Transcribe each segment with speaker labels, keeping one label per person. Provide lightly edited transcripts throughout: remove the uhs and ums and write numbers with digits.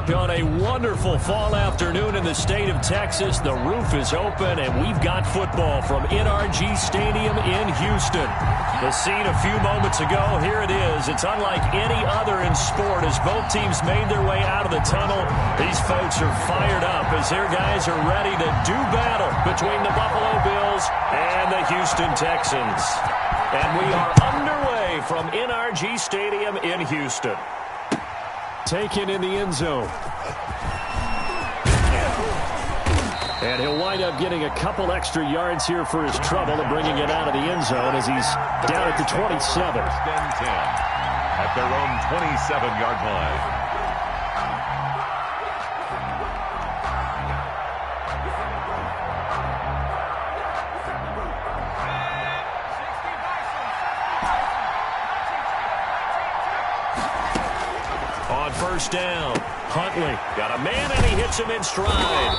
Speaker 1: On a wonderful fall afternoon in the state of Texas, the roof is open, and we've got football from NRG Stadium in Houston. The scene a few moments ago, here it is. It's unlike any other in sport as both teams made their way out of the tunnel. These folks are fired up as their guys are ready to do battle between the Buffalo Bills and the Houston Texans. And we are underway from NRG Stadium in Houston. Taken in the end zone. And he'll wind up getting a couple extra yards here for his trouble and bringing it out of the end zone as he's down at the 27.
Speaker 2: At their own 27-yard line.
Speaker 1: First down. Huntley got a man, and he hits him in stride.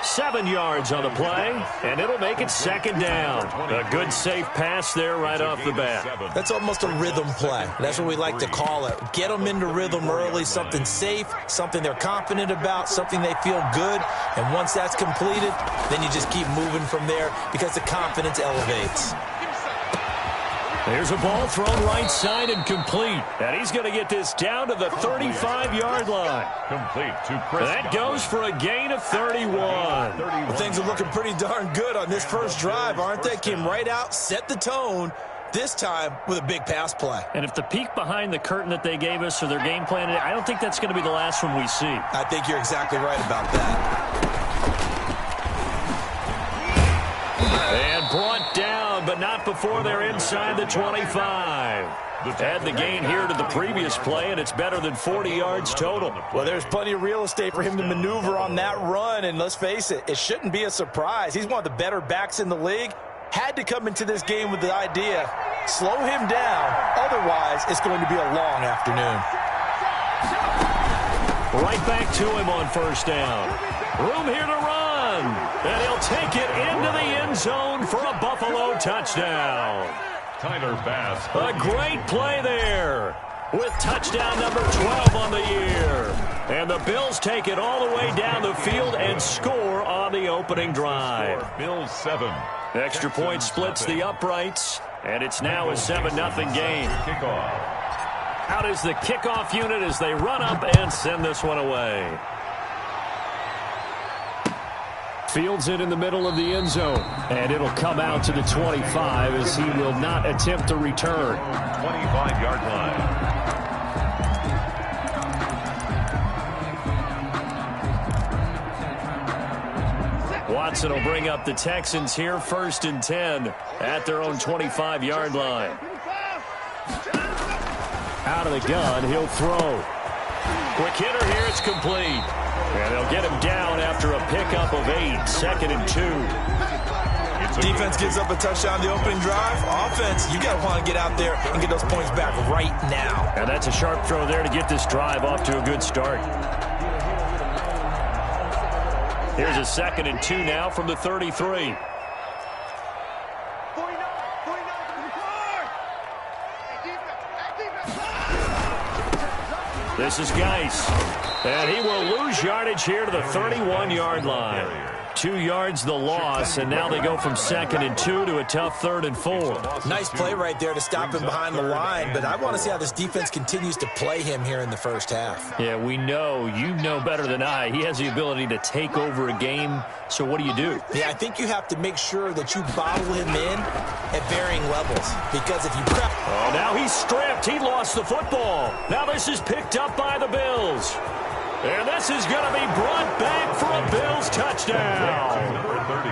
Speaker 1: 7 yards on the play, and it'll make it second down. A good, safe pass there right off the bat.
Speaker 3: That's almost a rhythm play. That's what we like to call it. Get them into rhythm early, something safe, something they're confident about, something they feel good. And once that's completed, then you just keep moving from there because the confidence elevates.
Speaker 1: There's a ball thrown right side and complete. And he's going to get this down to the 35-yard line.
Speaker 2: Complete to Chris.
Speaker 1: That goes for a gain of 31.
Speaker 3: Well, things are looking pretty darn good on this first drive, aren't they? Came right out, set the tone, this time with a big pass play.
Speaker 1: And if the peek behind the curtain that they gave us or their game plan, I don't think that's going to be the last one we see.
Speaker 3: I think you're exactly right about that.
Speaker 1: And brought down, but not before they're inside the 25. Add the gain here to the previous play, and it's better than 40 yards total.
Speaker 3: Well, there's plenty of real estate for him to maneuver on that run, and let's face it, it shouldn't be a surprise. He's one of the better backs in the league. Had to come into this game with the idea, slow him down, otherwise it's going to be a long afternoon.
Speaker 1: Right back to him on first down. Room here to run. And he'll take it into the end zone for a Buffalo touchdown.
Speaker 2: Tyler Bass.
Speaker 1: A great play there with touchdown number 12 on the year. And the Bills take it all the way down the field and score on the opening drive.
Speaker 2: Bills 7.
Speaker 1: Extra point splits the uprights, and it's now a 7-0 game.
Speaker 2: Kickoff.
Speaker 1: Out is the kickoff unit as they run up and send this one away. Fields it in the middle of the end zone, and it'll come out to the 25 as he will not attempt to return.
Speaker 2: 25-yard line.
Speaker 1: Watson will bring up the Texans here, 1st and 10 at their own 25-yard line. Out of the gun, he'll throw. Quick hitter here, it's complete. And they'll get him down after a pickup of 8, 2nd and 2.
Speaker 3: Defense gives up a touchdown the opening drive. Offense, you got to want to get out there and get those points back right now.
Speaker 1: And that's a sharp throw there to get this drive off to a good start. Here's a 2nd and 2 now from the 33. This is Geis. And he will lose yardage here to the 31-yard line. 2 yards the loss, and now they go from 2nd and 2 to a tough 3rd and 4.
Speaker 3: Nice play right there to stop him behind the line, but I want to see how this defense continues to play him here in the first half.
Speaker 1: Yeah, we know. You know better than I. He has the ability to take over a game, so what do you do?
Speaker 3: Yeah, I think you have to make sure that you bottle him in at varying levels, because if you prep...
Speaker 1: Oh, now he's stripped. He lost the football. Now this is picked up by the Bills. And this is going to be brought back for a Bills touchdown.
Speaker 2: Number 30.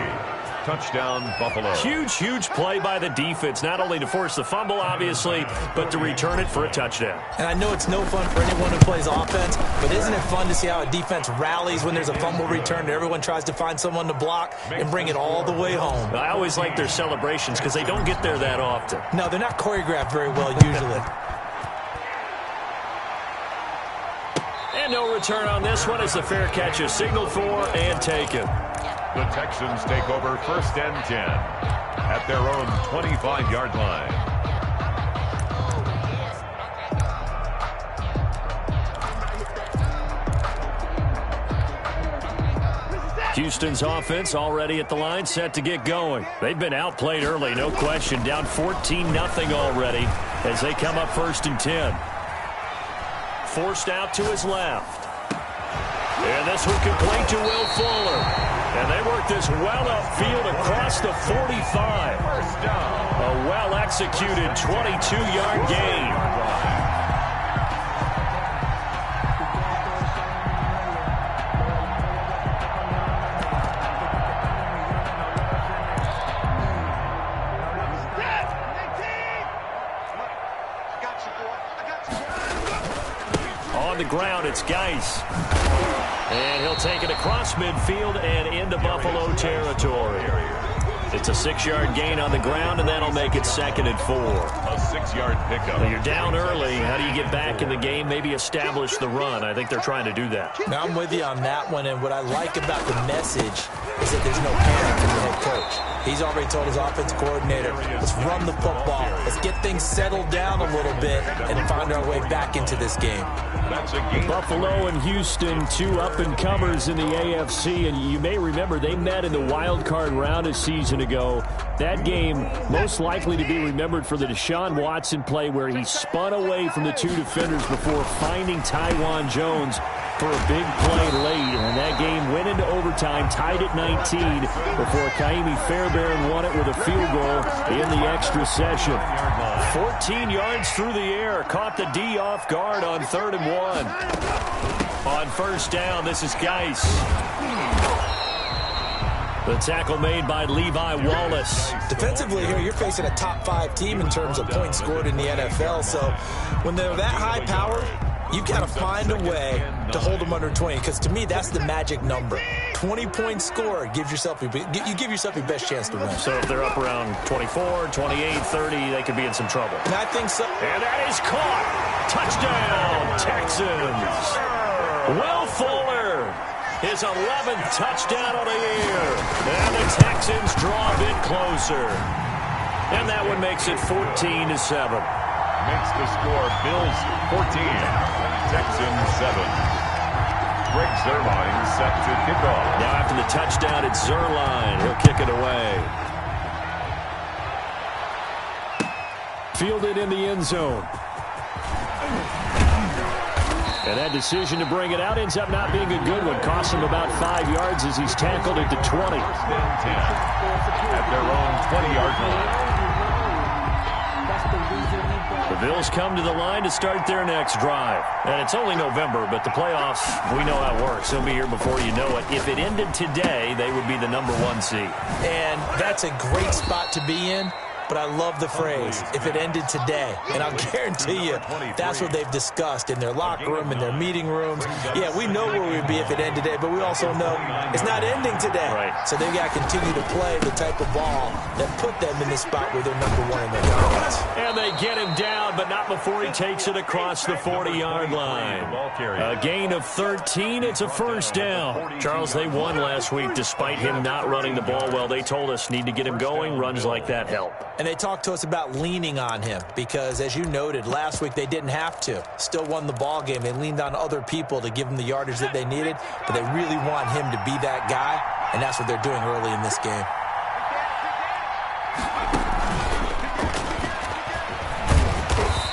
Speaker 2: Touchdown, Buffalo.
Speaker 1: Huge play by the defense, not only to force the fumble, obviously, but to return it for a touchdown.
Speaker 3: And I know it's no fun for anyone who plays offense, but isn't it fun to see how a defense rallies when there's a fumble return and everyone tries to find someone to block and bring it all the way home?
Speaker 1: I always like their celebrations because they don't get there that often.
Speaker 3: No, they're not choreographed very well usually.
Speaker 1: And no return on this one as the fair catch is signaled for and taken.
Speaker 2: The Texans take over 1st and 10 at their own 25-yard line.
Speaker 1: Houston's offense already at the line, set to get going. They've been outplayed early, no question. Down 14-0 already as they come up 1st and 10. Forced out to his left. And this one complete to Will Fuller. And they work this well upfield across the 45.
Speaker 2: First down.
Speaker 1: A well-executed 22-yard gain. On the ground, it's Geis. And he'll take it across midfield and into Buffalo territory. It's a 6-yard gain on the ground, and that'll make it 2nd and 4.
Speaker 2: A 6-yard pickup.
Speaker 1: Well, you're down early. How do you get back in the game? Maybe establish the run. I think they're trying to do that.
Speaker 3: Now, I'm with you on that one, and what I like about the message is that there's no panic from the head coach. He's already told his offensive coordinator, let's run the football. Let's get things settled down a little bit and find our way back into this game.
Speaker 2: That's a game.
Speaker 1: Buffalo and Houston, 2 up-and-comers in the AFC, and you may remember they met in the wild card round a season ago. That game most likely to be remembered for the Deshaun Watson play where he spun away from the 2 defenders before finding Tywan Jones for a big play late. And that game went into overtime, tied at 19 before Kaimi Fairbairn won it with a field goal in the extra session. 14 yards through the air, caught the D off guard on 3rd and 1. On 1st down, this is Geis. The tackle made by Levi Wallace.
Speaker 3: Defensively here, you're facing a top 5 team in terms of points scored in the NFL. So when they're that high powered, you got to find a way to hold them under 20, because to me, that's the magic number. 20 points scored, you give yourself your best chance to win.
Speaker 1: So if they're up around 24, 28, 30, they could be in some trouble.
Speaker 3: And I think so.
Speaker 1: And that is caught. Touchdown, Texans. Will Fuller, his 11th touchdown of the year. And the Texans draw a bit closer. And that one makes it 14-7.
Speaker 2: Makes the score Bills 14, Texans 7. Greg Zuerlein set to kick off.
Speaker 1: Now after the touchdown, it's Zuerlein. He'll kick it away. Fielded in the end zone. And that decision to bring it out ends up not being a good one. Costs him about 5 yards as he's tackled at the 20.
Speaker 2: First and 10 at their own 20-yard line.
Speaker 1: The Bills come to the line to start their next drive. And it's only November, but the playoffs, we know how it works. They'll be here before you know it. If it ended today, they would be the number 1 seed.
Speaker 3: And that's a great spot to be in. But I love the phrase, if it ended today. And I'll guarantee you, that's what they've discussed in their locker room, in their meeting rooms. Yeah, we know where we'd be if it ended today, but we also know it's not ending today.
Speaker 1: Right.
Speaker 3: So they've got to continue to play the type of ball that put them in the spot where they're number 1 in their conference.
Speaker 1: And they get him down, but not before he takes it across the 40-yard line. A gain of 13. It's a first down. Charles, they won last week despite him not running the ball well. They told us need to get him going. Runs like that help.
Speaker 3: And they talked to us about leaning on him because, as you noted, last week they didn't have to. Still won the ball game. They leaned on other people to give them the yardage that they needed, but they really want him to be that guy, and that's what they're doing early in this game.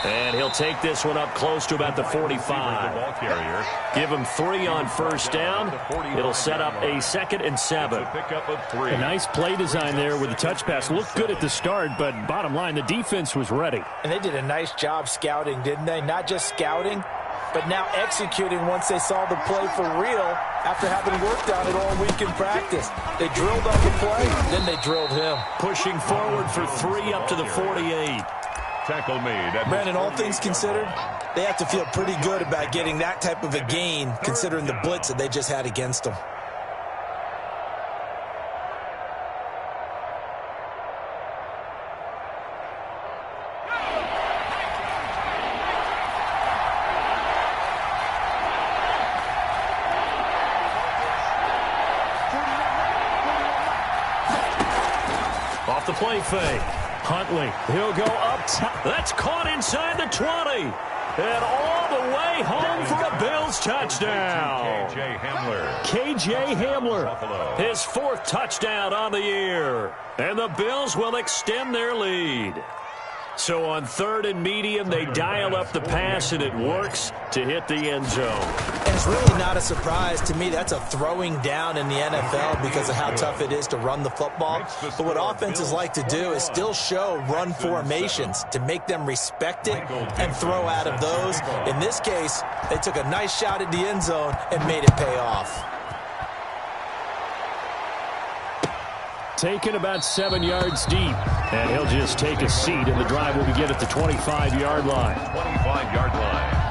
Speaker 1: And he'll take this one up close to about the 45. Give him 3 on first down. It'll set up a 2nd and 7. A nice play design there with the touch pass. Looked good at the start, but bottom line, the defense was ready.
Speaker 3: And they did a nice job scouting, didn't they? Not just scouting, but now executing once they saw the play for real after having worked on it all week in practice. They drilled on the play, then they drilled him.
Speaker 1: Pushing forward for 3 up to the 48.
Speaker 2: Tackle made.
Speaker 3: Brandon, all things considered, they have to feel pretty good about getting that type of a gain considering the blitz that they just had against them.
Speaker 1: Off the play fake. Huntley, he'll go up top. That's caught inside the 20. And all the way home for a Bills touchdown. KJ Hamler, his 4th touchdown on the year. And the Bills will extend their lead. So on 3rd and medium, they dial up the pass, and it works to hit the end zone.
Speaker 3: And it's really not a surprise to me. That's a throwing down in the NFL because of how tough it is to run the football. But what offenses like to do is still show run formations to make them respect it and throw out of those. In this case, they took a nice shot at the end zone and made it pay off.
Speaker 1: Taken about 7 yards deep. And he'll just take a seat, and the drive will begin at the 25-yard line.
Speaker 2: 25-yard line.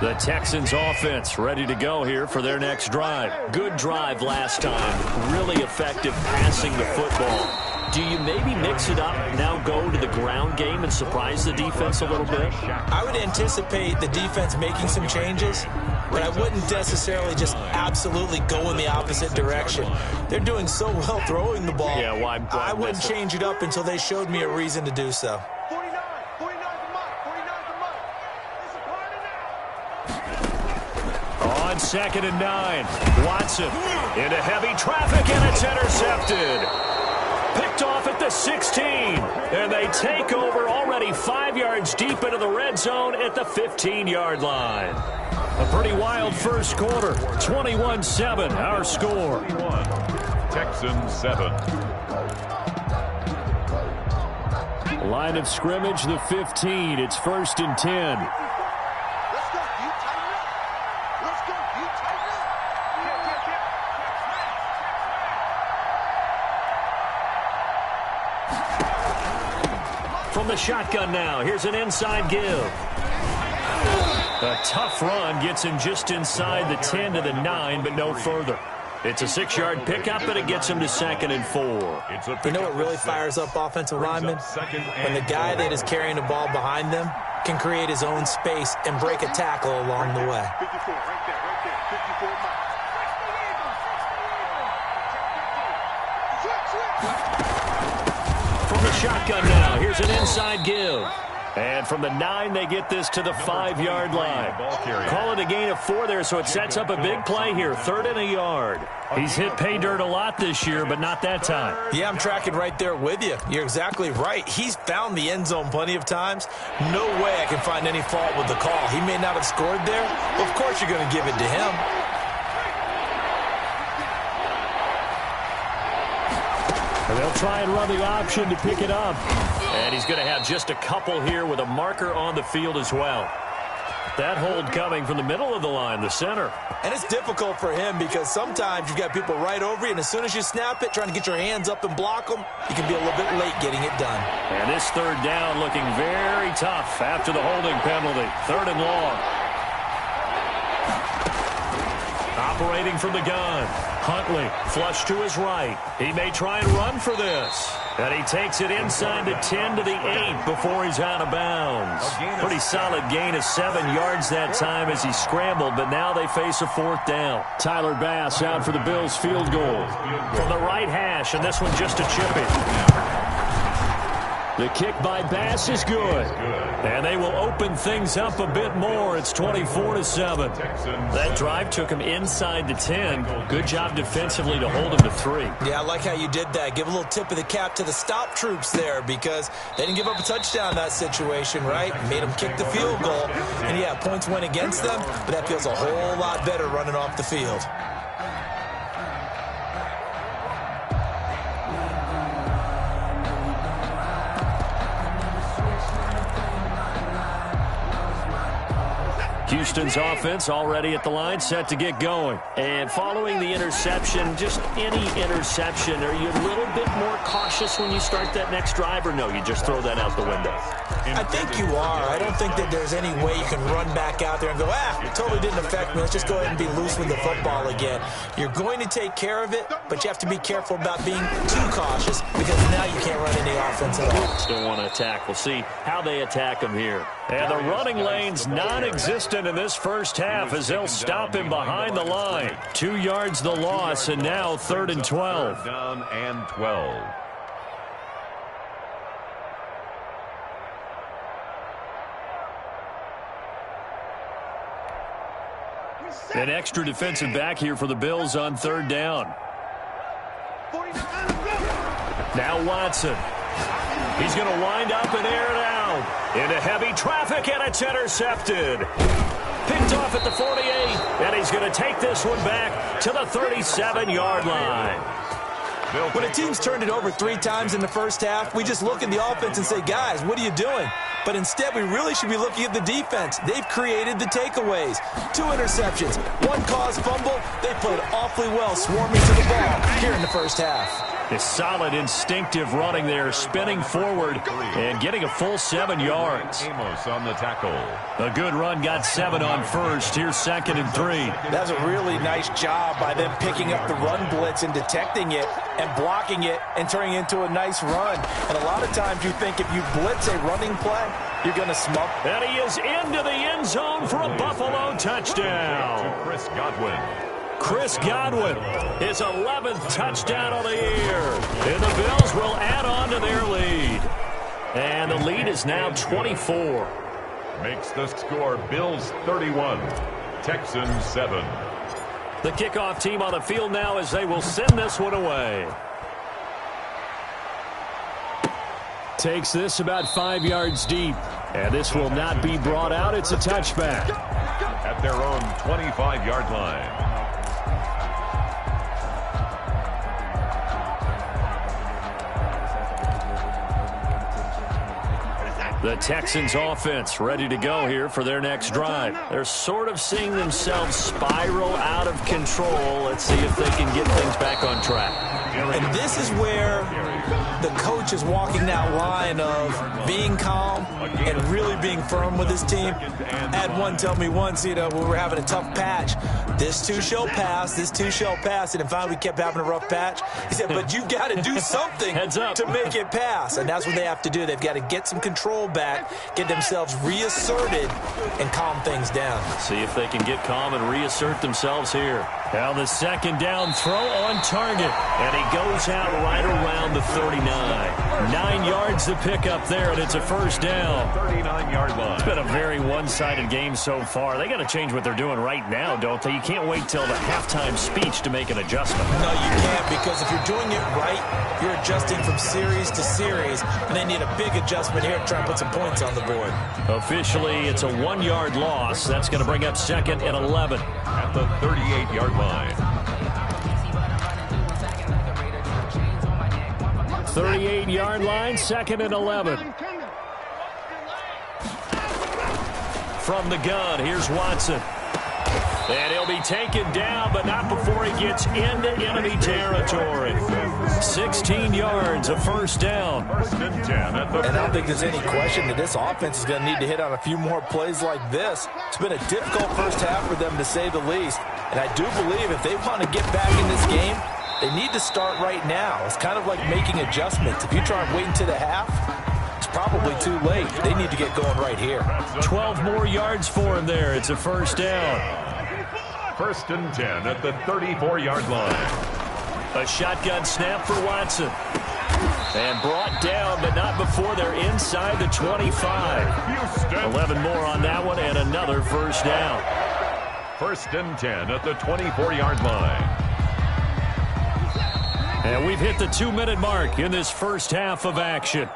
Speaker 1: The Texans offense ready to go here for their next drive. Good drive last time. Really effective passing the football. Do you maybe mix it up, now go to the ground game and surprise the defense a little bit?
Speaker 3: I would anticipate the defense making some changes, but I wouldn't necessarily just absolutely go in the opposite direction. They're doing so well throwing the ball.
Speaker 1: Yeah, why
Speaker 3: I wouldn't change it up until they showed me a reason to do so.
Speaker 1: On 2nd and 9, Watson into heavy traffic, and it's intercepted. Picked off at the 16, and they take over already 5 yards deep into the red zone at the 15-yard line. A pretty wild first quarter. 21-7, our score.
Speaker 2: Texans 7.
Speaker 1: Line of scrimmage, the 15. It's 1st and 10. From the shotgun now, here's an inside give. A tough run gets him just inside the 10 to the 9, but no further. It's a 6-yard pickup, and it gets him to 2nd and 4.
Speaker 3: You know what really fires up offensive linemen? When the guy that is carrying the ball behind them can create his own space and break a tackle along the way.
Speaker 1: From the shotgun now, here's an inside give. And from the 9, they get this to the 5-yard line. Call it a gain of 4 there, so it sets up a big play here, 3rd and a yard. He's hit pay dirt a lot this year, but not that time.
Speaker 3: Yeah, I'm tracking right there with you. You're exactly right. He's found the end zone plenty of times. No way I can find any fault with the call. He may not have scored there. Well, of course you're going to give it to him.
Speaker 1: And they'll try and run the option to pick it up. And he's going to have just a couple here with a marker on the field as well. That hold coming from the middle of the line, the center.
Speaker 3: And it's difficult for him because sometimes you've got people right over you, and as soon as you snap it, trying to get your hands up and block them, you can be a little bit late getting it done.
Speaker 1: And this 3rd down looking very tough after the holding penalty. 3rd and long. Operating from the gun. Huntley, flush to his right. He may try and run for this. And he takes it inside the 10 to the 8 before he's out of bounds. Pretty solid gain of 7 yards that time as he scrambled, but now they face a 4th down. Tyler Bass out for the Bills field goal. From the right hash, and this one just a chippy. The kick by Bass is good. And they will open things up a bit more. It's 24-7. That drive took him inside the 10. Good job defensively to hold him to 3.
Speaker 3: Yeah, I like how you did that. Give a little tip of the cap to the stop troops there because they didn't give up a touchdown in that situation, right? Made them kick the field goal. And, yeah, points went against them, but that feels a whole lot better running off the field.
Speaker 1: Houston's offense already at the line, set to get going. And following the interception, just any interception, are you a little bit more cautious when you start that next drive, or no, you just throw that out the window?
Speaker 3: I think you are. I don't think that there's any way you can run back out there and go, it totally didn't affect me. Let's just go ahead and be loose with the football again. You're going to take care of it, but you have to be careful about being too cautious because now you can't run any offense at all.
Speaker 1: Still want to attack. We'll see how they attack them here. And the running lane's non-existent in this first half as they'll stop him behind the line. 2 yards the loss, and now 3rd and 12.
Speaker 2: Down and 12.
Speaker 1: An extra defensive back here for the Bills on 3rd down. Now Watson. He's going to wind up and air it out into heavy traffic, and it's intercepted. Picked off at the 48, and he's going to take this one back to the 37-yard line.
Speaker 3: When a team's turned it over 3 times in the first half, we just look at the offense and say, guys, what are you doing? But instead, we really should be looking at the defense. They've created the takeaways. 2 interceptions, 1 caused fumble. They played awfully well swarming to the ball here in the first half.
Speaker 1: A solid instinctive running there, spinning forward and getting a full 7 yards.
Speaker 2: Amos on the tackle.
Speaker 1: A good run, got 7 on first. Here's 2nd and 3.
Speaker 3: That's a really nice job by them picking up the run blitz and detecting it and blocking it and turning it into a nice run. And a lot of times you think if you blitz a running play, you're going to smoke.
Speaker 1: And he is into the end zone for a Buffalo touchdown.
Speaker 2: To Chris Godwin.
Speaker 1: Chris Godwin, his 11th touchdown of the year. And the Bills will add on to their lead. And the lead is now 24.
Speaker 2: Makes the score Bills 31, Texans 7.
Speaker 1: The kickoff team on the field now as they will send this one away. Takes this about 5 yards deep. And this will not be brought out. It's a touchback.
Speaker 2: At their own 25-yard line.
Speaker 1: The Texans offense ready to go here for their next drive. They're sort of seeing themselves spiral out of control. Let's see if they can get things back on track.
Speaker 3: And this is where the coach is walking that line of being calm and really being firm with his team. I had one tell me once, when we were having a tough patch, this too shall pass, this too shall pass. And finally we kept having a rough patch. He said, but you got to do something to make it pass. And that's what they have to do. They've got to get some control back, get themselves reasserted, and calm things down.
Speaker 1: See if they can get calm and reassert themselves here. Now the 2nd down throw on target. And he goes out right around the 39. 9 yards to pick up there, and it's a 1st down.
Speaker 2: 39-yard line.
Speaker 1: It's been a very one-sided game so far. They got to change what they're doing right now, don't they? You can't wait till the halftime speech to make an adjustment.
Speaker 3: No, you can't, because if you're doing it right, you're adjusting from series to series, and they need a big adjustment here to try and put some points on the board.
Speaker 1: Officially, it's a 1-yard loss. That's going to bring up 2nd and 11.
Speaker 2: At the 38-yard line.
Speaker 1: 38-yard line, 2nd and 11. From the gun, here's Watson. And he'll be taken down, but not before he gets into enemy territory. 16 yards, a 1st down.
Speaker 2: 1st and 10 at the.
Speaker 3: And I don't think there's any question that this offense is going to need to hit on a few more plays like this. It's been a difficult first half for them, to say the least. And I do believe if they want to get back in this game, they need to start right now. It's kind of like making adjustments. If you try and wait until the half, it's probably too late. They need to get going right here.
Speaker 1: 12 more yards for him there. It's a 1st down.
Speaker 2: 1st and 10 at the 34-yard line.
Speaker 1: A shotgun snap for Watson. And brought down, but not before they're inside the 25. 11 more on that one, and another 1st down.
Speaker 2: 1st and 10 at the 24-yard line.
Speaker 1: And we've hit the 2-minute mark in this first half of action.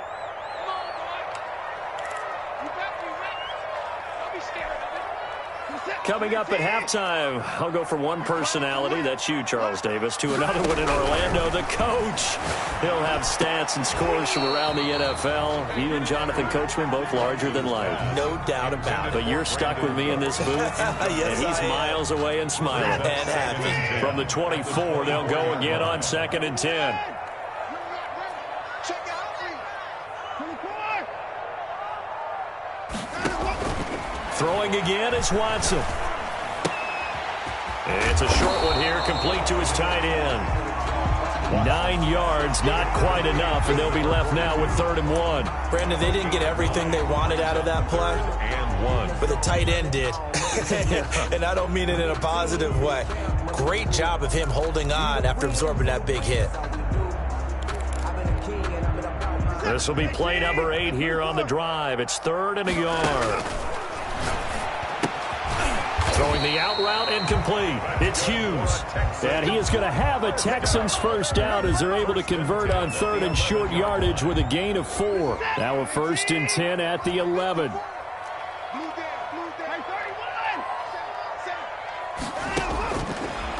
Speaker 1: Coming up at halftime, I'll go from one personality, that's you, Charles Davis, to another one in Orlando, the coach. He'll have stats and scores from around the NFL. You and Jonathan Coachman, both larger than life.
Speaker 3: No doubt about it.
Speaker 1: But you're stuck with me in this booth,
Speaker 3: yes,
Speaker 1: and he's miles away and smiling.
Speaker 3: And happy.
Speaker 1: From the 24, they'll go again on 2nd and 10. Throwing again is Watson. It's a short one here, complete to his tight end. 9 yards, not quite enough, and they'll be left now with 3rd and 1.
Speaker 3: Brandon, they didn't get everything they wanted out of that play.
Speaker 2: And 1.
Speaker 3: But the tight end did. And I don't mean it in a positive way. Great job of him holding on after absorbing that big hit.
Speaker 1: This will be play number 8 here on the drive. It's 3rd and a yard. Throwing the out route incomplete. It's Hughes. And he is going to have a Texans first down as they're able to convert on 3rd and short yardage with a gain of 4. Now a 1st and 10 at the 11.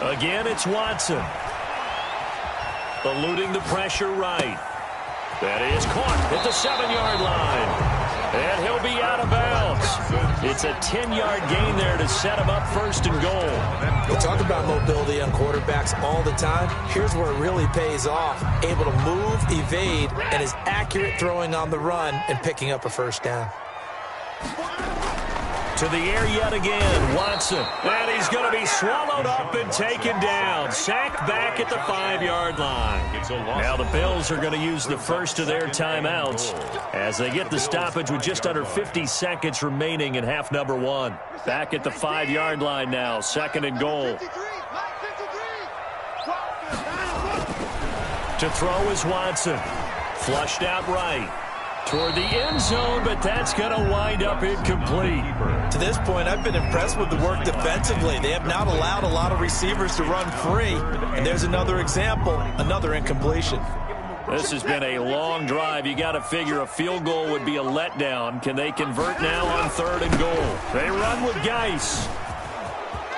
Speaker 1: Again, it's Watson. Eluding the pressure right. That is caught at the 7-yard line. And he'll be out of bounds. It's a 10-yard gain there to set him up 1st and goal.
Speaker 3: We talk about mobility on quarterbacks all the time. Here's where it really pays off. Able to move, evade, and is accurate throwing on the run and picking up a 1st down.
Speaker 1: To the air yet again, Watson. And he's going to be swallowed up and taken down. Sacked back at the 5-yard line. Now the Bills are going to use the first of their timeouts as they get the stoppage with just under 50 seconds remaining in half number 1. Back at the 5-yard line now, 2nd and goal. To throw is Watson. Flushed out right. Toward the end zone, but that's going to wind up incomplete.
Speaker 3: To this point, I've been impressed with the work defensively. They have not allowed a lot of receivers to run free. And there's another example, another incompletion.
Speaker 1: This has been a long drive. You got to figure a field goal would be a letdown. Can they convert now on 3rd and goal? They run with Geis.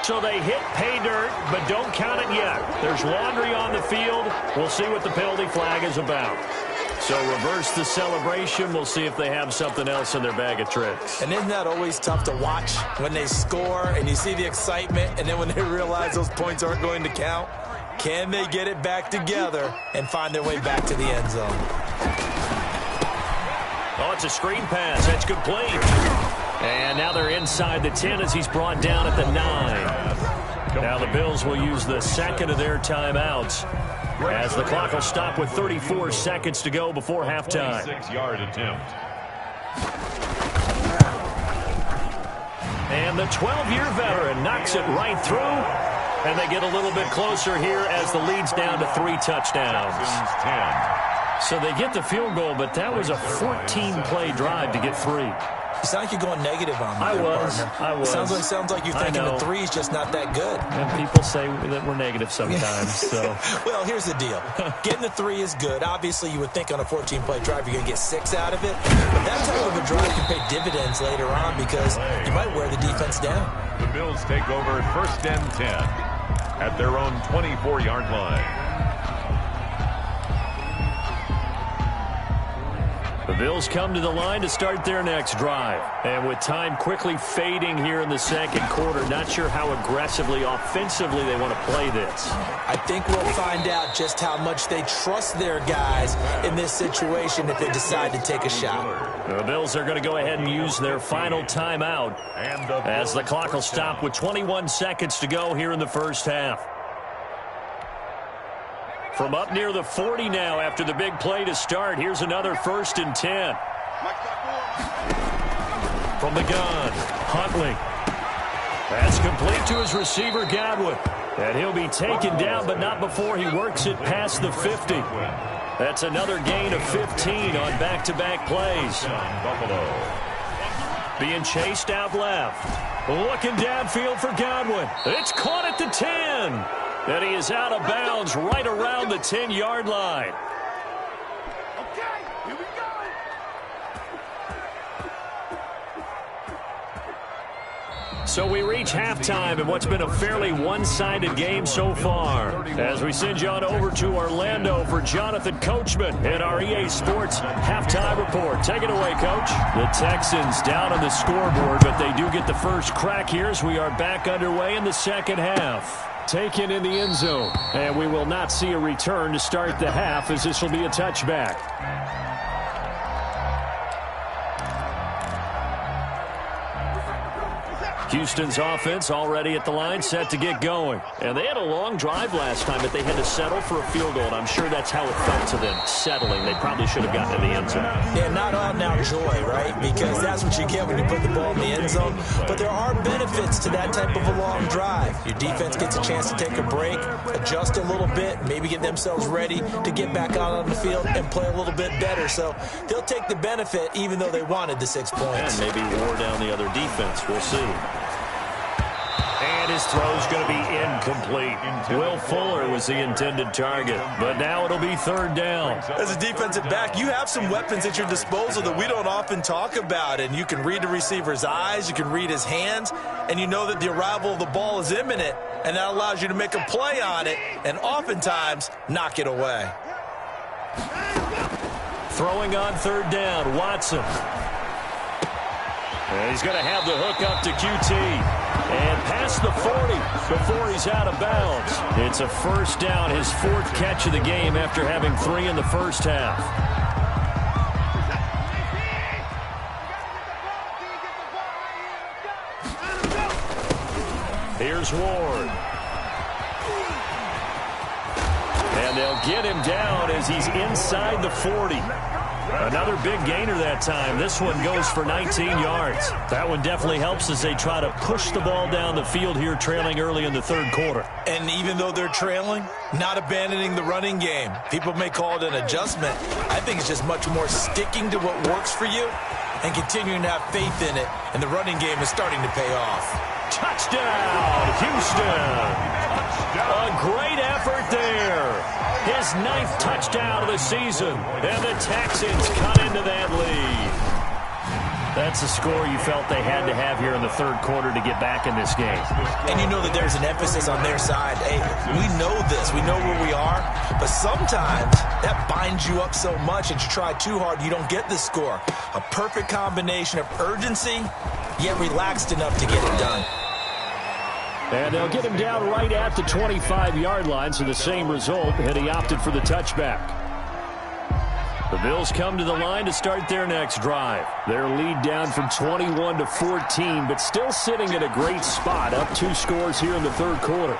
Speaker 1: So they hit pay dirt, but don't count it yet. There's laundry on the field. We'll see what the penalty flag is about. So reverse the celebration. We'll see if they have something else in their bag of tricks.
Speaker 3: And isn't that always tough to watch when they score and you see the excitement, and then when they realize those points aren't going to count? Can they get it back together and find their way back to the end zone?
Speaker 1: Oh, it's a screen pass. That's complete. And now they're inside the 10 as he's brought down at the 9. Now the Bills will use the 2nd of their timeouts as the clock will stop with 34 seconds to go before halftime.
Speaker 2: 6-yard attempt.
Speaker 1: And the 12-year veteran knocks it right through. And they get a little bit closer here as the lead's down to 3 touchdowns. So they get the field goal, but that was a 14-play drive to get 3.
Speaker 3: You sound like you're going negative on me.
Speaker 1: I was.
Speaker 3: Sounds like you're thinking the 3's just not that good.
Speaker 1: And people say that we're negative sometimes. So,
Speaker 3: well, here's the deal. Getting the 3 is good. Obviously, you would think on a 14-play drive you're going to get 6 out of it. But that type of a drive can pay dividends later on because you might wear the defense down.
Speaker 2: The Bills take over 1st and 10 at their own 24-yard line.
Speaker 1: The Bills come to the line to start their next drive. And with time quickly fading here in the 2nd quarter, not sure how aggressively, offensively they want to play this.
Speaker 3: I think we'll find out just how much they trust their guys in this situation if they decide to take a shot.
Speaker 1: The Bills are going to go ahead and use their final timeout as the clock will stop with 21 seconds to go here in the first half. From up near the 40 now after the big play to start. Here's another 1st and 10. From the gun, Huntley. That's complete to his receiver, Godwin. And he'll be taken down, but not before he works it past the 50. That's another gain of 15 on back-to-back plays. Being chased out left. Looking downfield for Godwin. It's caught at the 10. And he is out of bounds right around the 10-yard line.
Speaker 4: Okay, here we go.
Speaker 1: So we reach halftime in what's been a fairly one-sided game so far. As we send you on over to Orlando for Jonathan Coachman in our EA Sports Halftime Report. Take it away, Coach. The Texans down on the scoreboard, but they do get the first crack here as we are back underway in the second half. Taken in the end zone, and we will not see a return to start the half as this will be a touchback. Houston's offense already at the line, set to get going. And they had a long drive last time, but they had to settle for a field goal. And I'm sure that's how it felt to them, settling. They probably should have gotten in the end zone.
Speaker 3: Yeah, not all now joy, right? Because that's what you get when you put the ball in the end zone. But there are benefits to that type of a long drive. Your defense gets a chance to take a break, adjust a little bit, maybe get themselves ready to get back out on the field and play a little bit better. So they'll take the benefit even though they wanted the 6 points.
Speaker 1: And maybe wore down the other defense. We'll see. And his throw's going to be incomplete. Will Fuller was the intended target, but now it'll be third down.
Speaker 3: As a defensive back, you have some weapons at your disposal that we don't often talk about, and you can read the receiver's eyes, you can read his hands, and you know that the arrival of the ball is imminent, and that allows you to make a play on it and oftentimes knock it away.
Speaker 1: Throwing on third down, Watson. And he's going to have the hook up to QT. And past the 40 before he's out of bounds. It's a first down, his fourth catch of the game after having 3 in the first half. Here's Ward. And they'll get him down as he's inside the 40. Another big gainer that time. This one goes for 19 yards. That one definitely helps as they try to push the ball down the field here, trailing early in the third quarter.
Speaker 3: And even though they're trailing, not abandoning the running game. People may call it an adjustment. I think it's just much more sticking to what works for you and continuing to have faith in it. And the running game is starting to pay off.
Speaker 1: Touchdown, Houston. A great effort there. His 9th touchdown of the season. And the Texans cut into that lead. That's a score you felt they had to have here in the third quarter to get back in this game.
Speaker 3: And you know that there's an emphasis on their side. Hey, we know this. We know where we are. But sometimes that binds you up so much that you try too hard, you don't get the score. A perfect combination of urgency, yet relaxed enough to get it done.
Speaker 1: And they'll get him down right at the 25-yard line, so the same result, and he opted for the touchback. The Bills come to the line to start their next drive. Their lead down from 21 to 14, but still sitting at a great spot, up 2 scores here in the third quarter.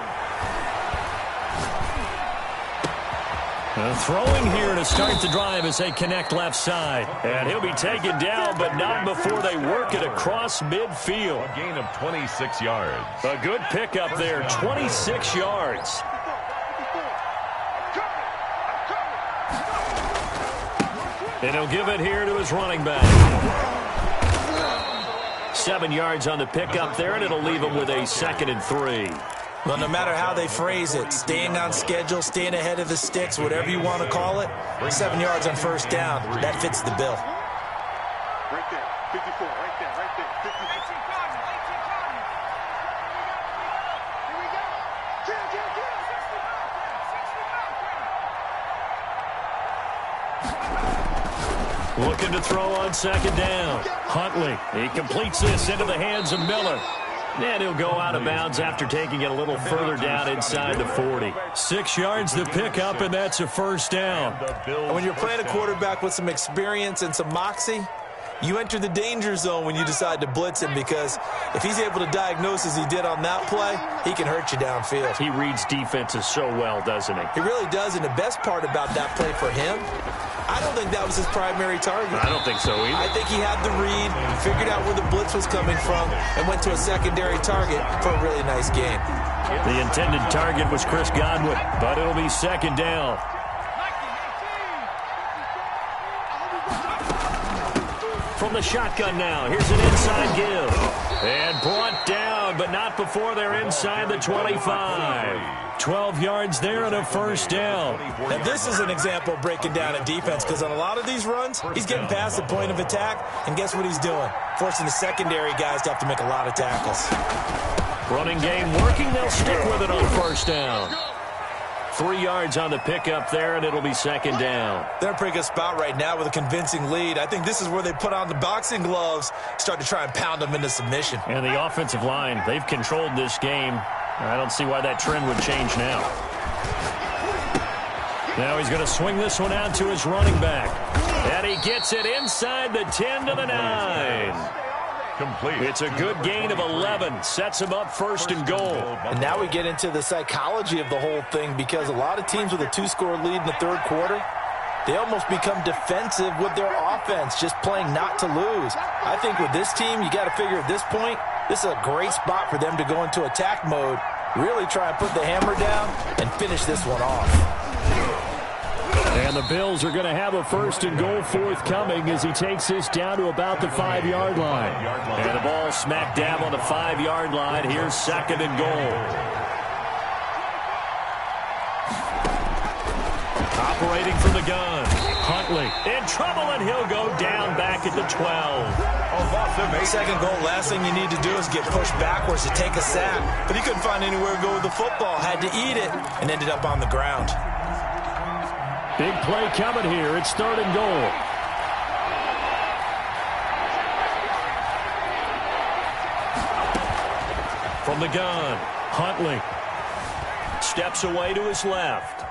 Speaker 1: Throwing here to start the drive as they connect left side. And he'll be taken down, but not before they work it across midfield.
Speaker 2: A gain of 26 yards.
Speaker 1: A good pickup there, 26 yards. And he'll give it here to his running back. 7 yards on the pickup there, and it'll leave him with a 2nd and 3.
Speaker 3: Well, no matter how they phrase it, staying on schedule, staying ahead of the sticks, whatever you want to call it, 7 yards on first down, that fits the bill.
Speaker 4: Right there, 54, right there, 54. Here we go.
Speaker 1: Looking to throw on second down. Huntley, he completes this into the hands of Miller. And he'll go out of bounds after taking it a little further down inside the 40. 6 yards to pick up, and that's a first down.
Speaker 3: And when you're playing a quarterback with some experience and some moxie, you enter the danger zone when you decide to blitz him, because if he's able to diagnose as he did on that play, he can hurt you downfield.
Speaker 1: He reads defenses so well, doesn't he?
Speaker 3: He really does, and the best part about that play for him, I don't think that was his primary target.
Speaker 1: I don't think so either.
Speaker 3: I think he had the read, figured out where the blitz was coming from, and went to a secondary target for a really nice gain.
Speaker 1: The intended target was Chris Godwin, but it'll be second down. From the shotgun now, here's an inside give. And brought down, but not before they're inside the 25. 12 yards there and a first down.
Speaker 3: Now, this is an example of breaking down a defense, because on a lot of these runs, he's getting past the point of attack, and guess what he's doing? Forcing the secondary guys to have to make a lot of tackles.
Speaker 1: Running game working, they'll stick with it on first down. 3 yards on the pickup there, and it'll be second down.
Speaker 3: They're in a pretty good spot right now with a convincing lead. I think this is where they put on the boxing gloves, start to try and pound them into submission.
Speaker 1: And the offensive line, they've controlled this game. I don't see why that trend would change now. Now he's going to swing this one out to his running back. And he gets it inside the 10 to the 9.
Speaker 2: Complete.
Speaker 1: It's a good gain of 11. Sets him up first and goal.
Speaker 3: And now we get into the psychology of the whole thing, because a lot of teams with a 2-score lead in the third quarter, they almost become defensive with their offense, just playing not to lose. I think with this team, you got to figure at this point, this is a great spot for them to go into attack mode, really try and put the hammer down and finish this one off.
Speaker 1: And the Bills are going to have a first and goal forthcoming as he takes this down to about the 5-yard line. And the ball smack dab on the 5-yard line. Here's second and goal. Operating from the gun, Huntley in trouble, and he'll go down back at the 12.
Speaker 3: Second goal, last thing you need to do is get pushed backwards to take a sack. But he couldn't find anywhere to go with the football, had to eat it, and ended up on the ground.
Speaker 1: Big play coming here. It's third and goal. From the gun, Huntley steps away to his left.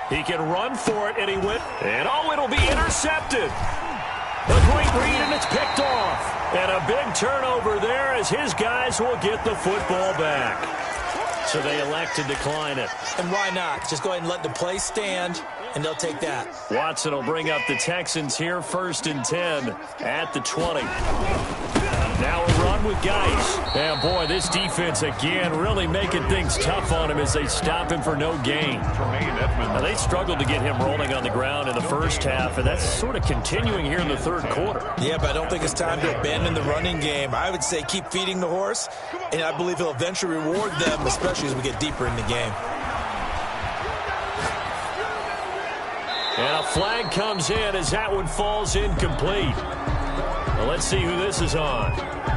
Speaker 1: He can run for it, and he went. And oh, it'll be intercepted. A great read, and it's picked off. And a big turnover there as his guys will get the football back. So they elect to decline it.
Speaker 3: And why not? Just go ahead and let the play stand, and they'll take that.
Speaker 1: Watson will bring up the Texans here, first and 10 at the 20. Now a run with Geis. And boy, this defense again really making things tough on him as they stop him for no gain. Now they struggled to get him rolling on the ground in the first half, and that's sort of continuing here in the third quarter.
Speaker 3: Yeah, but I don't think it's time to abandon the running game. I would say keep feeding the horse, and I believe he'll eventually reward them, especially as we get deeper in the game.
Speaker 1: And a flag comes in as that one falls incomplete. Well, let's see who this is on.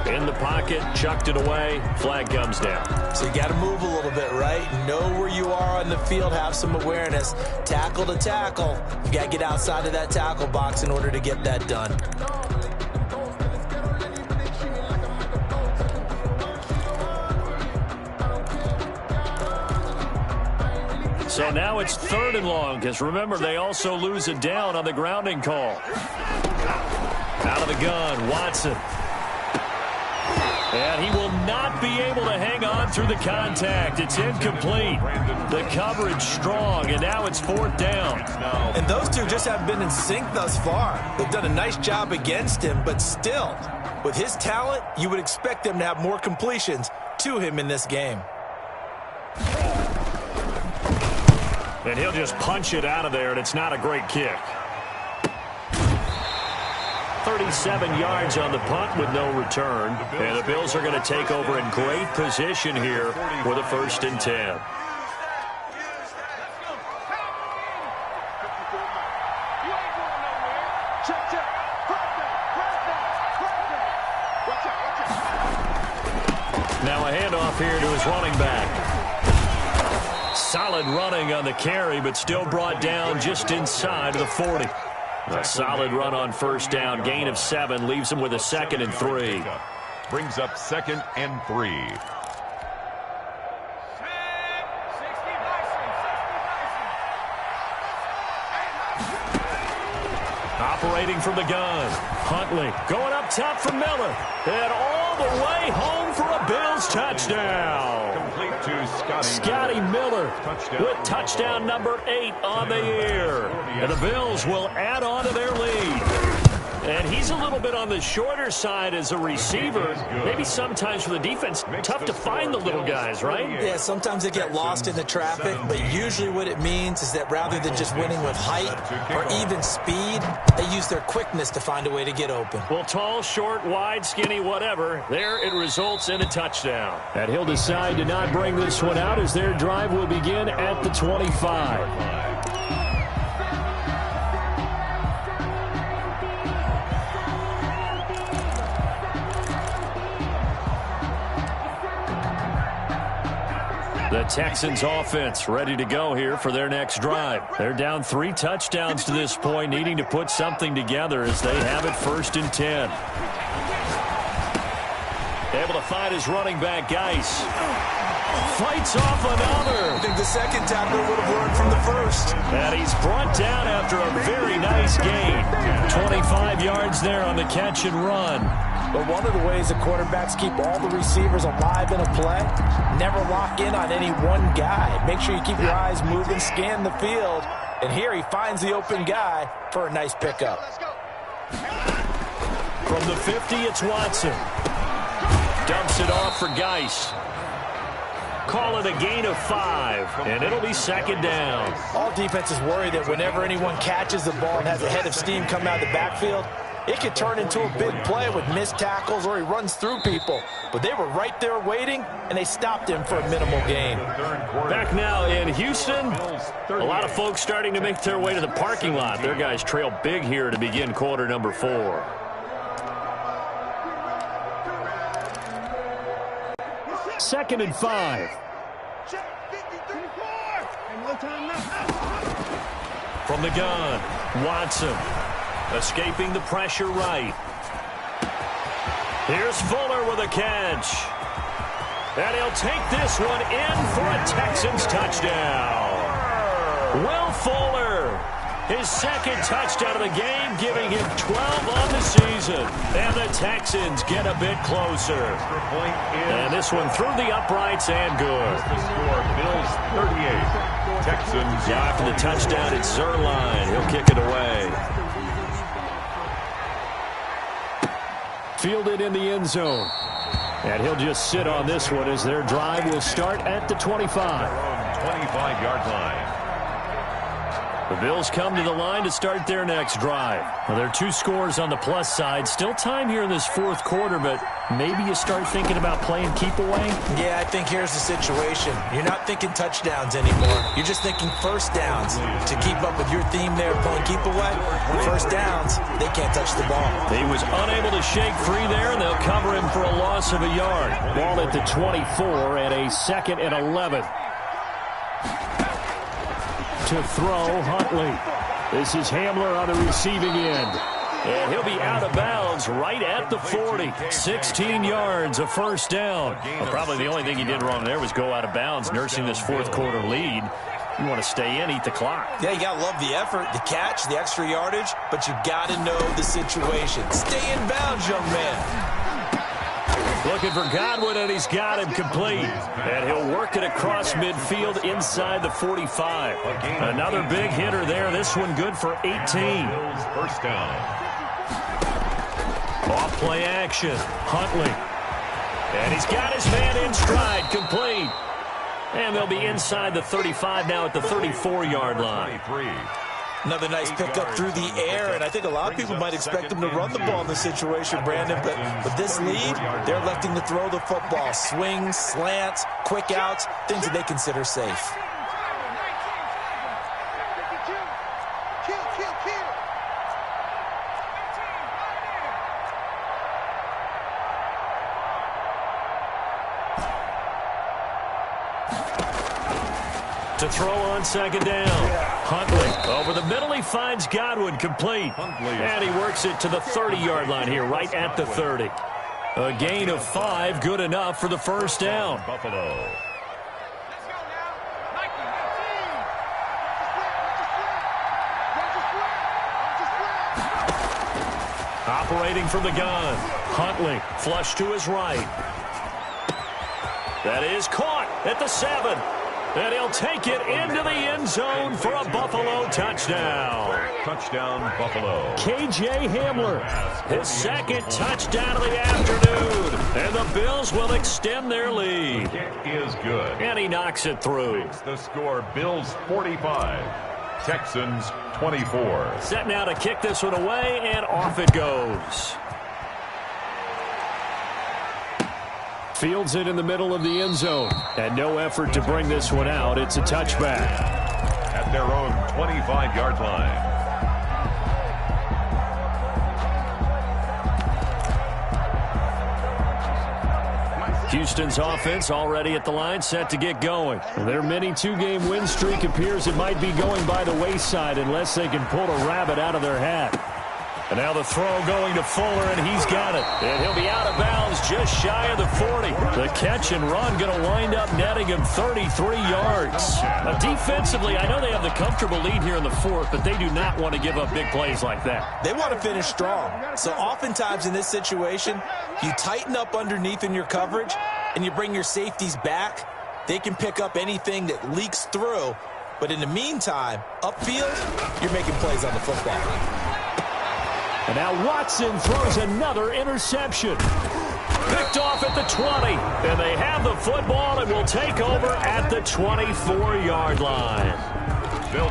Speaker 1: In the pocket, chucked it away, flag comes down.
Speaker 3: So you got to move a little bit, right? Know where you are on the field, have some awareness. Tackle to tackle. You got to get outside of that tackle box in order to get that done.
Speaker 1: So now it's third and long, because remember, they also lose a down on the grounding call. Out of the gun, Watson. And he will not be able to hang on through the contact. It's incomplete. The coverage strong, and now it's fourth down.
Speaker 3: And those two just haven't been in sync thus far. They've done a nice job against him, but still, with his talent, you would expect them to have more completions to him in this game.
Speaker 1: And he'll just punch it out of there, and it's not a great kick. 37 yards on the punt with no return. And the Bills are going to take over in great position here with a first and 10. Now a handoff here to his running back. Solid running on the carry, but still brought down just inside of the 40. A solid run on first down. Gain of 7 leaves him with a second and 3.
Speaker 2: Brings up second and 3.
Speaker 1: Operating from the gun. Huntley going up top for Miller. And all the way home for a Bills touchdown.
Speaker 2: Complete to
Speaker 1: Scotty Miller with touchdown number 8 on the year. And the Bills will add on to their lead. And he's a little bit on the shorter side as a receiver. Maybe sometimes for the defense, tough to find the little guys, right?
Speaker 3: Yeah, sometimes they get lost in the traffic, but usually what it means is that rather than just winning with height or even speed, they use their quickness to find a way to get open.
Speaker 1: Well, tall, short, wide, skinny, whatever, there it results in a touchdown. And he'll decide to not bring this one out as their drive will begin at the 25. The Texans offense ready to go here for their next drive. They're down 3 touchdowns to this point, needing to put something together as they have it first and 10. Able to find his running back, Geis. Fights off another.
Speaker 3: I think the second tackle would have worked from the first.
Speaker 1: And he's brought down after a very nice gain. 25 yards there on the catch and run.
Speaker 3: But one of the ways the quarterbacks keep all the receivers alive in a play, never lock in on any one guy. Make sure you keep your eyes moving, scan the field. And here he finds the open guy for a nice pickup.
Speaker 1: From the 50, it's Watson. Dumps it off for Geis. Call it a gain of 5, and it'll be second down.
Speaker 3: All defenses worry that whenever anyone catches the ball and has a head of steam come out of the backfield, it could turn into a big play with missed tackles or he runs through people. But they were right there waiting, and they stopped him for a minimal gain.
Speaker 1: Back now in Houston, a lot of folks starting to make their way to the parking lot. Their guys trail big here to begin quarter number 4. Second and 5. From the gun, Watson escaping the pressure right. Here's Fuller with a catch. And he'll take this one in for a Texans touchdown. Will Fuller, his second touchdown of the game, giving him 12 on the season. And the Texans get a bit closer. And this one through the uprights and good.
Speaker 2: The score, Bills 38. Texans.
Speaker 1: After the touchdown, it's Zerline. He'll kick it away. Fielded in the end zone. And he'll just sit on this one as their drive will start at the 25.
Speaker 2: 25-yard line.
Speaker 1: The Bills come to the line to start their next drive. Well, there are 2 scores on the plus side. Still time here in this fourth quarter, but maybe you start thinking about playing keep away?
Speaker 3: Yeah, I think here's the situation. You're not thinking touchdowns anymore. You're just thinking first downs. To keep up with your theme there, playing keep away, first downs, they can't touch the ball.
Speaker 1: He was unable to shake free there, and they'll cover him for a loss of a yard. Ball at the 24 and a 2nd and 11. To throw, Huntley. This is Hamler on the receiving end. And he'll be out of bounds right at the 40. 16 yards, a first down. Well, probably the only thing he did wrong there was go out of bounds, nursing this fourth quarter lead. You want to stay in, eat the clock.
Speaker 3: Yeah, you got to love the effort, the catch, the extra yardage, but you got to know the situation. Stay in bounds, young man.
Speaker 1: Looking for Godwin, and he's got him complete. And he'll work it across midfield inside the 45. Another big hitter there. This one good for 18.
Speaker 2: First down.
Speaker 1: Off play action. Huntley. And he's got his man in stride. Complete. And they'll be inside the 35 now at the 34-yard line.
Speaker 3: Another nice pickup through the air, and I think a lot of people might expect them to run the ball in this situation, Brandon, but with this lead, they're electing to throw the football. Swings, slants, quick outs, things that they consider safe.
Speaker 1: To throw on second down. Huntley over the middle. He finds Godwin complete. And he works it to the 30-yard line here, right at the 30. A gain of 5, good enough for the first down.
Speaker 2: Buffalo.
Speaker 1: Operating from the gun. Huntley flush to his right. That is caught at the 7. And he'll take it into the end zone for a Buffalo touchdown.
Speaker 2: Touchdown, Buffalo.
Speaker 1: K.J. Hamler, his second touchdown of the afternoon. And the Bills will extend their lead.
Speaker 2: Kick is good.
Speaker 1: And he knocks it through.
Speaker 2: Makes the score, Bills 45, Texans 24.
Speaker 1: Set now to kick this one away, and off it goes. Fields it in the middle of the end zone. And no effort to bring this one out. It's a touchback.
Speaker 2: At their own 25-yard line.
Speaker 1: Houston's offense already at the line, set to get going. Their mini 2-game win streak appears it might be going by the wayside unless they can pull a rabbit out of their hat. And now the throw going to Fuller, and he's got it. And he'll be out of bounds just shy of the 40. The catch and run going to wind up netting him 33 yards. Now, defensively, I know they have the comfortable lead here in the fourth, but they do not want to give up big plays like that.
Speaker 3: They want to finish strong. So oftentimes in this situation, you tighten up underneath in your coverage, and you bring your safeties back. They can pick up anything that leaks through. But in the meantime, upfield, you're making plays on the football.
Speaker 1: And now Watson throws another interception. Picked off at the 20. And they have the football and will take over at the 24-yard line.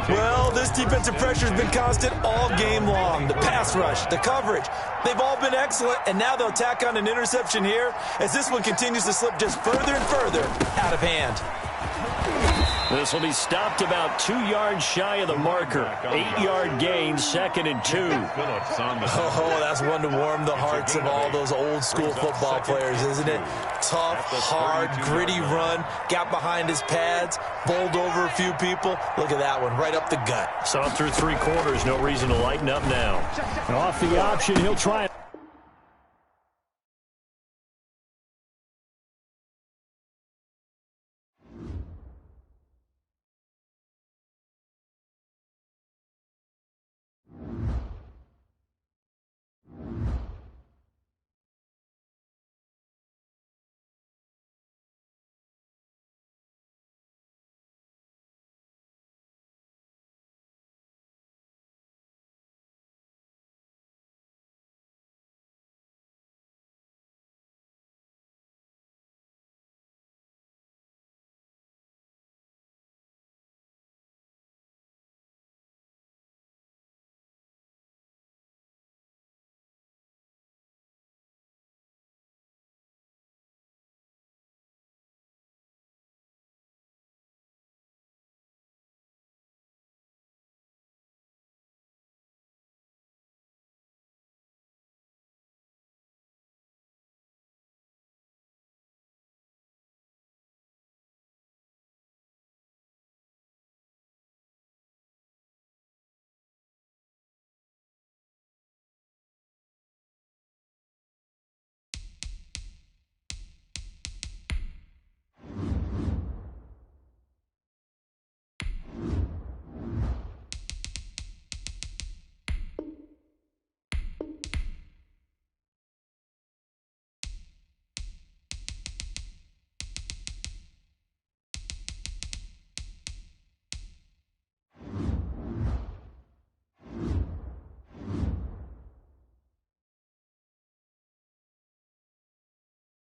Speaker 3: Well, this defensive pressure has been constant all game long. The pass rush, the coverage, they've all been excellent. And now they'll tack on an interception here as this one continues to slip just further and further out of hand.
Speaker 1: This will be stopped about 2 yards shy of the marker. 8-yard gain, 2nd and 2.
Speaker 3: Oh, that's one to warm the hearts of all those old school football players, isn't it? Tough, hard, gritty run. Got behind his pads, bowled over a few people. Look at that one, right up the gut.
Speaker 1: Saw through 3 quarters, no reason to lighten up now. And off the option, he'll try